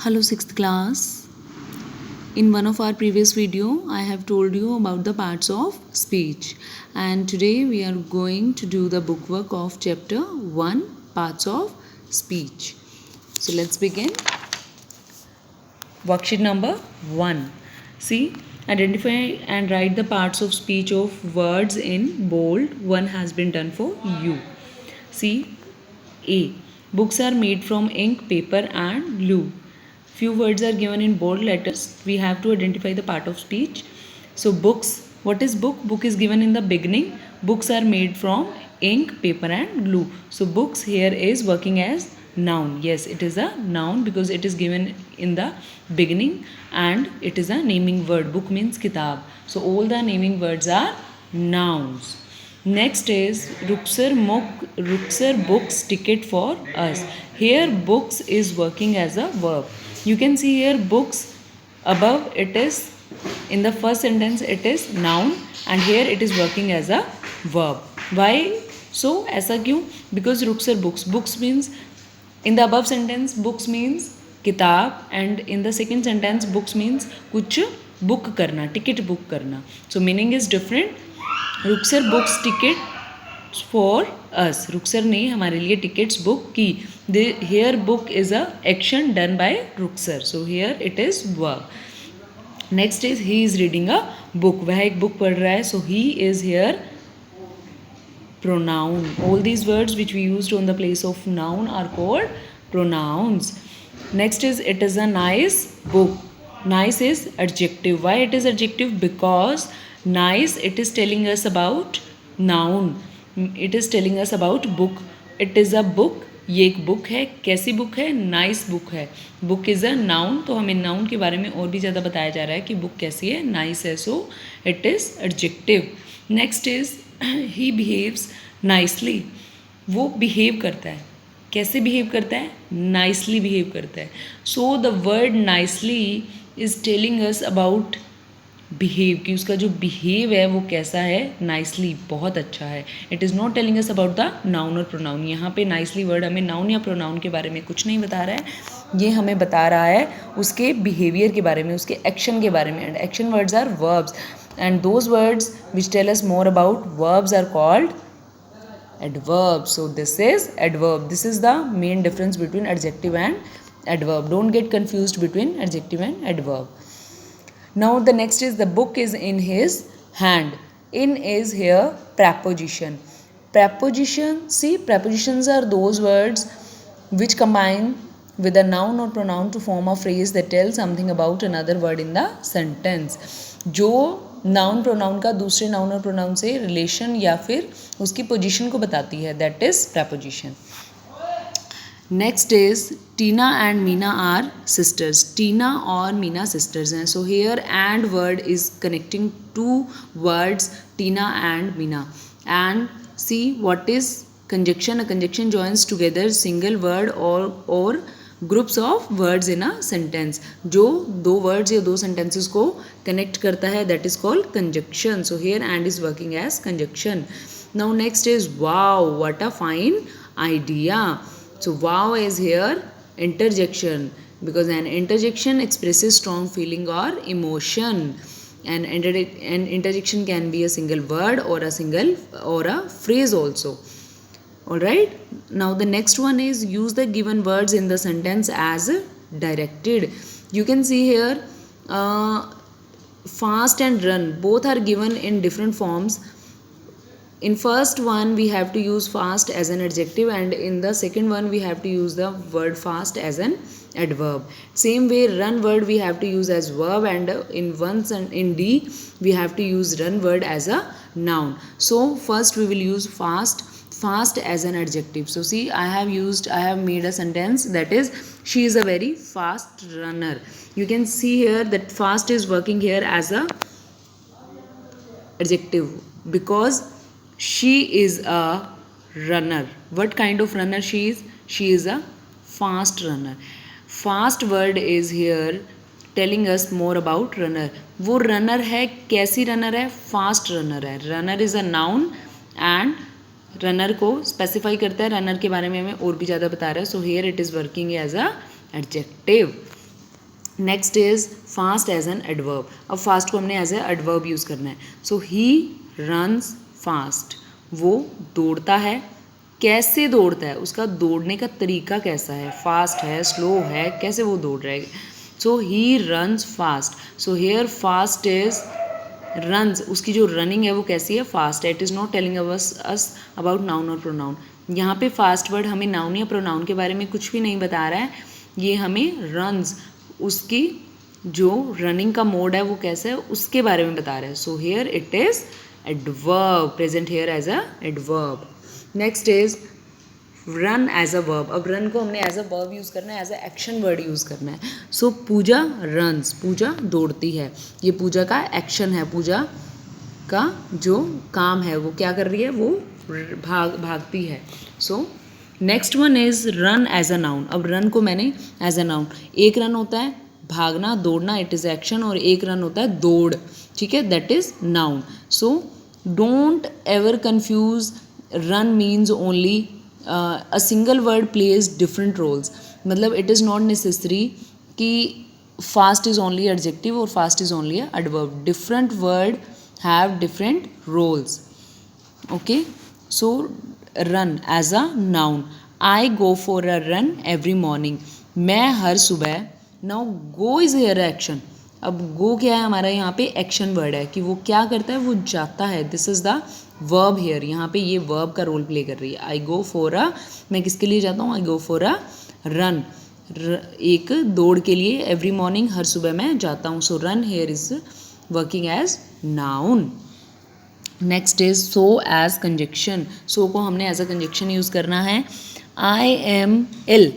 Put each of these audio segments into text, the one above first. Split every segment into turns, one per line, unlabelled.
Hello 6th class. In one of our previous video, I have told you about the parts of speech, and today we are going to do the bookwork of chapter 1, parts of speech. So let's begin. Worksheet number 1. See, identify and write the parts of speech of words in bold. One has been done for you. See, A. Books are made from ink, paper and glue. Few words are given in bold letters. We have to identify the part of speech. So books, what is book? Book is given in the beginning. Books are made from ink, paper and glue. So books here is working as noun. Yes, it is a noun because it is given in the beginning and it is a naming word. Book means kitab. So all the naming words are nouns. Next is Ruxar books ticket for us. Here books is working as a verb. You can see here books above, it is in the first sentence it is noun and here it is working as a verb. Why so? ऐसा क्यों? Because Ruxar books means in the above sentence books means किताब and in the second sentence books means कुछ book करना, ticket book करना. So meaning is different. Ruksar books ticket for us. Ruksar ने हमारे लिए tickets book की. Here book is a action done by Ruksar. So here it is verb. Next is he is reading a book. वह एक book पढ़ रहा है. So he is here pronoun. All these words which we used on the place of noun are called pronouns. Next is it is a nice book. Nice is adjective. Why it is adjective? Because nice it is telling us about noun. It is telling us about book. It is a book. ये एक book है. कैसी book है? Nice book है. Book is a noun. तो हमें noun के बारे में और भी ज़्यादा बताया जा रहा है कि बुक कैसी है, नाइस है. So it is adjective. Next is he behaves nicely. वो बिहेव करता है. कैसे बिहेव करता है? नाइसली बिहेव करता है. So the word nicely is telling us about behave, कि उसका जो बिहेव है वो कैसा है, नाइसली, बहुत अच्छा है. It is not telling us about the noun और प्रोनाउन. यहाँ पे नाइसली वर्ड हमें नाउन या प्रोनाउन के बारे में कुछ नहीं बता रहा है. ये हमें बता रहा है उसके बिहेवियर के बारे में, उसके एक्शन के बारे में. And action words are verbs and those words which tell us more about verbs are called adverbs. So this is adverb. This is the main difference between adjective and adverb. Don't get confused between adjective and adverb. Now the next is the book is in his hand. In is here preposition. Preposition, see, prepositions are those words which combine with a noun or pronoun to form a phrase that tells something about another word in the sentence. जो noun pronoun का दूसरे noun और pronoun से relation या फिर उसकी position को बताती है, that is preposition. Next is Tina and Meena are sisters. Tina और मीना सिस्टर्स हैं. So here and word is connecting two words Tina and Meena. And see what is conjunction. A conjunction joins together single word और groups of words in a sentence. जो दो words या दो sentences को connect करता है, that is called conjunction. So here and is working as conjunction. Now next is wow, what a fine idea. So wow is here interjection because an interjection expresses strong feeling or emotion. And interjection can be a single word or a phrase also. Alright, now the next one is use the given words in the sentence as directed. You can see here fast and run both are given in different forms. In first one we have to use fast as an adjective and in the second one we have to use the word fast as an adverb. Same way run word we have to use as verb and in D we have to use run word as a noun. So first we will use fast as an adjective. So see, I have made a sentence that is she is a very fast runner. You can see here that fast is working here as a adjective because she is a runner. What kind of runner she is? She is a fast runner. Fast word is here telling us more about runner. वो runner है, कैसी runner है? Fast runner है. Runner is a noun and runner को specify करता है. Runner के बारे में हमें और भी ज़्यादा बता रहा है. So here it is working as a adjective. Next is fast as an adverb. अब फास्ट को हमने एज ए एडवर्ब यूज़ करना है. सो ही रन्स फास्ट, वो दौड़ता है. कैसे दौड़ता है, उसका दौड़ने का तरीका कैसा है, फास्ट है, स्लो है, कैसे वो दौड़ रहा है. So he runs fast. So here fast is runs, उसकी जो रनिंग है वो कैसी है, फास्ट है. It is not telling us about noun और प्रोनाउन. यहाँ पे फास्ट वर्ड हमें नाउन या प्रोनाउन के बारे में कुछ भी नहीं बता रहा है. ये हमें रन्स, उसकी जो रनिंग का मोड है वो कैसा है उसके बारे में बता रहा है. So here it is adverb, present here as a adverb. Next is run as a verb. अब रन को हमने एज अ वर्ब यूज़ करना है, as a action word use करना है. सो पूजा रन्स, पूजा दौड़ती है. ये पूजा का एक्शन है, पूजा का जो काम है वो क्या कर रही है, वो भागती है. So next one is run as a noun. अब रन को मैंने एज अ नाउन, एक रन होता है भागना दौड़ना, इट इज़ एक्शन, और एक रन होता है दौड़, ठीक है, that is noun. So don't ever confuse run means only a single word plays different roles. मतलब इट इज़ नॉट नेसेसरी कि फास्ट इज ओनली एडजेक्टिव और fast is only adverb. Different word have different roles. Okay, so run as a noun. I go for a run every morning. मैं हर सुबह. Now go is here action. अब go क्या है हमारा, यहाँ पे एक्शन वर्ड है कि वो क्या करता है, वो जाता है. This is the verb here. यहाँ पे ये वर्ब का रोल प्ले कर रही है. आई गो फॉर अ, मैं किसके लिए जाता हूँ, आई गो फॉर अ रन, एक दौड़ के लिए. एवरी मॉर्निंग, हर सुबह मैं जाता हूँ. So run here is working as noun. Next is so as conjunction. So को हमने एज अ कंजक्शन यूज़ करना है. आई एम इल,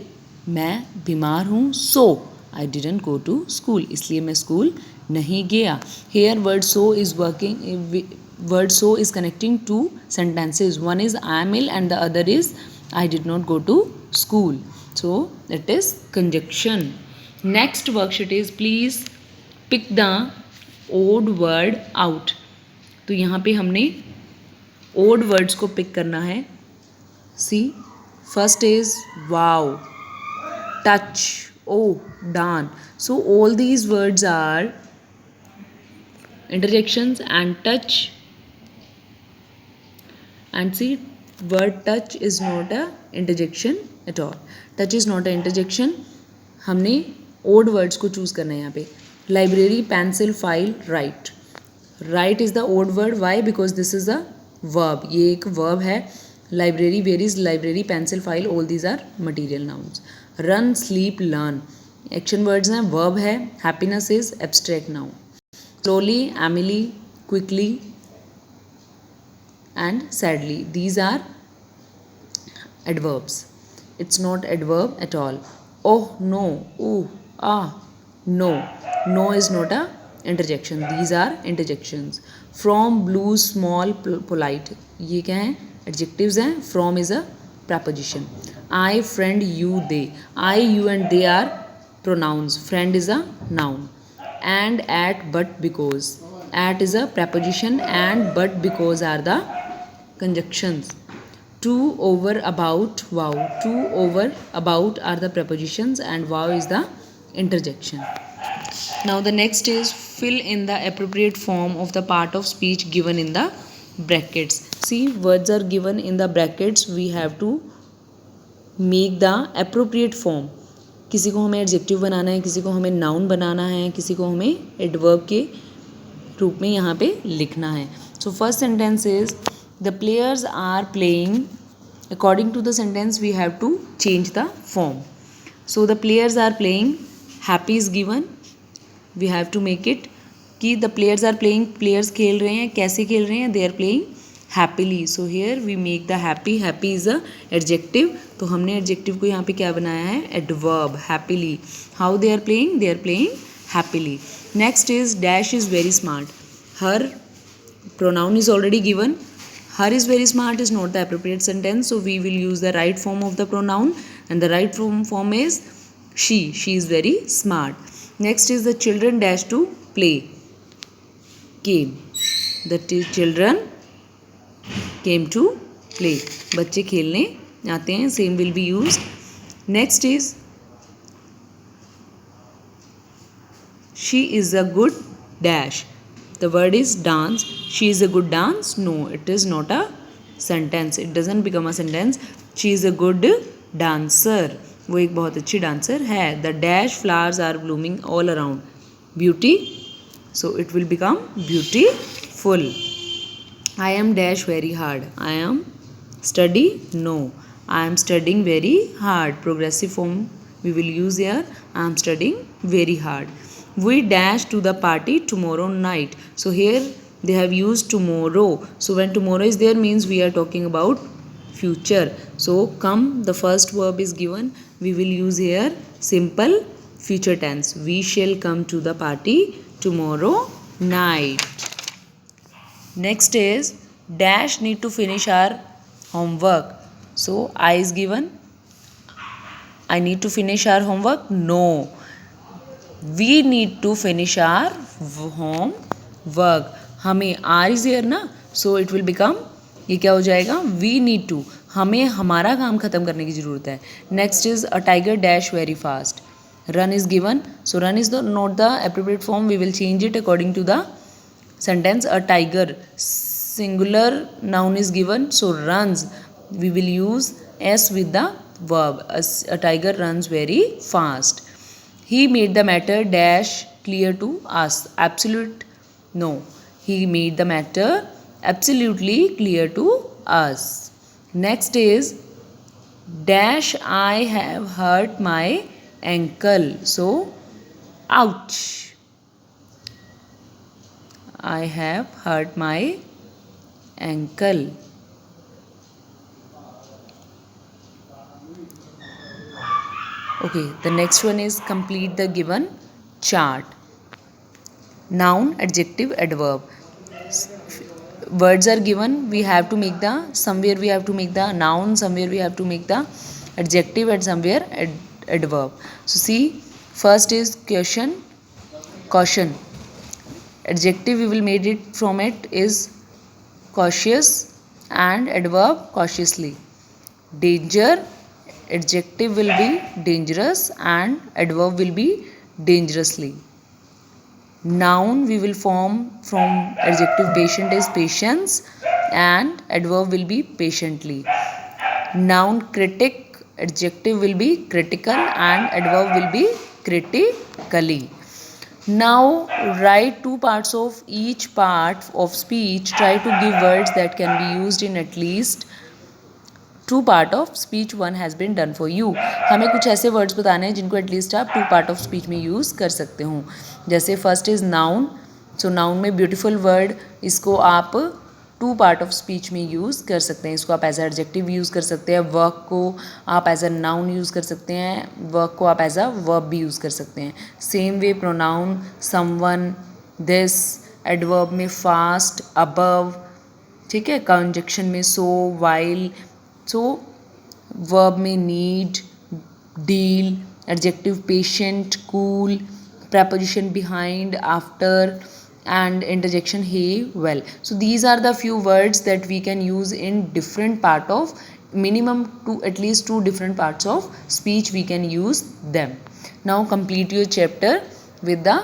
मैं बीमार हूँ. So I didn't go to school, इसलिए मैं स्कूल नहीं गया. Here word so is working, word so is connecting two sentences. One is I am ill and the other is I did not go to school. So it is conjunction. Next worksheet is please pick the odd word out. तो यहाँ पे हमने odd words को pick करना है. See, first is wow, touch, oh, darn. So all these words are interjections, and touch, and see, word touch is not a interjection at all. Touch is not a interjection. हमने odd words को choose करना है यहाँ पे. Library, pencil, file, write. Write is the odd word. Why? Because this is a verb. ये एक verb है. Library, where is library, pencil, file, all these are material nouns. Run, sleep, learn. Action words हैं, verb है. Happiness is abstract noun. Slowly, Emily, quickly, and sadly, these are adverbs. It's not adverb at all. Oh no, ooh, ah, no. No is not a interjection. These are interjections. From, blue, small, polite, ये क्या है, adjectives हैं. From is a preposition. I, friend, you, they. I, you and they are pronouns. Friend is a noun. And, at, but, because. At is a preposition and but, because are the conjunctions. To, over, about, wow. To, over, about are the prepositions and wow is the interjection. Now the next is fill in the appropriate form of the part of speech given in the brackets. See, words are given in the brackets. We have to make the appropriate form. किसी को हमें adjective बनाना है, किसी को हमें noun बनाना है, किसी को हमें एडवर्ब के रूप में यहाँ पे लिखना है. So first sentence is the players are playing. According to the sentence we have to change the form. So the players are playing, happy is given, we have to make it कि the players are playing, players खेल रहे हैं, कैसे खेल रहे हैं, they are playing happily. So here we make the happy. Happy is a adjective, तो हमने adjective को यहाँ पे क्या बनाया है, adverb, happily. How they are playing, they are playing happily. Next is dash is very smart. Her pronoun is already given. Her is very smart is not the appropriate sentence, so we will use the right form of the pronoun, and the right form is she. She is very smart. Next is the children dash to play. Came. The children came to play. बच्चे खेलने आते हैं. Same will be used. Next is she is a good dash. The word is dance. She is a good dance. No, it is not a sentence. It doesn't become a sentence. She is a good dancer. वो एक बहुत अच्छी dancer है. The dash flowers are blooming all around. Beauty. So it will become beautiful. I am dash very hard. I am study. No, I am studying very hard. Progressive form we will use here. I am studying very hard. We dash to the party tomorrow night. So here they have used tomorrow. So when tomorrow is there means we are talking about future. So come, the first verb is given. We will use here simple future tense. We shall come to the party tomorrow night. Next is dash need to finish our homework. So I is given. I need to finish our homework. No, we need to finish our homework. हमें R is here ना, so it will become, ये क्या हो जाएगा, we need to, हमें हमारा काम खत्म करने की ज़रूरत है. Next is a tiger dash very fast. Run is given, so run is not the appropriate form. We will change it according to the sentence. A tiger, singular noun is given, so runs. We will use S with the verb. A tiger runs very fast. He made the matter dash clear to us. Absolute, no. He made the matter absolutely clear to us. Next is dash I have hurt my ankle. So ouch. I have hurt my ankle. Okay, the next one is complete the given chart. Noun, adjective, adverb. Words are given. We have to make the, somewhere we have to make the noun, somewhere we have to make the adjective, and somewhere adverb. So see, first is caution. Caution. Adjective we will made it from it is cautious, and adverb cautiously. Danger. Adjective will be dangerous and adverb will be dangerously. Noun we will form from adjective patient is patience, and adverb will be patiently. Noun critic, adjective will be critical and adverb will be critically. Now write two parts of each part of speech. Try to give words that can be used in at least two part of speech. One has been done for you. हमें कुछ ऐसे words बताने हैं जिनको at least आप two part of speech में use कर सकते हो. जैसे first is noun. So noun में ब्यूटीफुल वर्ड, इसको आप टू पार्ट ऑफ स्पीच में यूज़ कर सकते हैं. इसको आप एज अ एडजेक्टिव यूज़ कर सकते हैं. वर्क को आप एज अ नाउन यूज़ कर सकते हैं. वर्क को आप एज अ वर्ब भी यूज़ कर सकते हैं. Same way pronoun someone, this. Adverb में फास्ट, अबव. ठीक है. कंजक्शन में सो, वाइल. So verb में need, deal. Adjective patient, cool. Preposition behind, after, and interjection he, well. So these are the few words that we can use in different part of, minimum to at least two different parts of speech we can use them. Now complete your chapter with the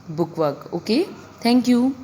book work. Okay, thank you.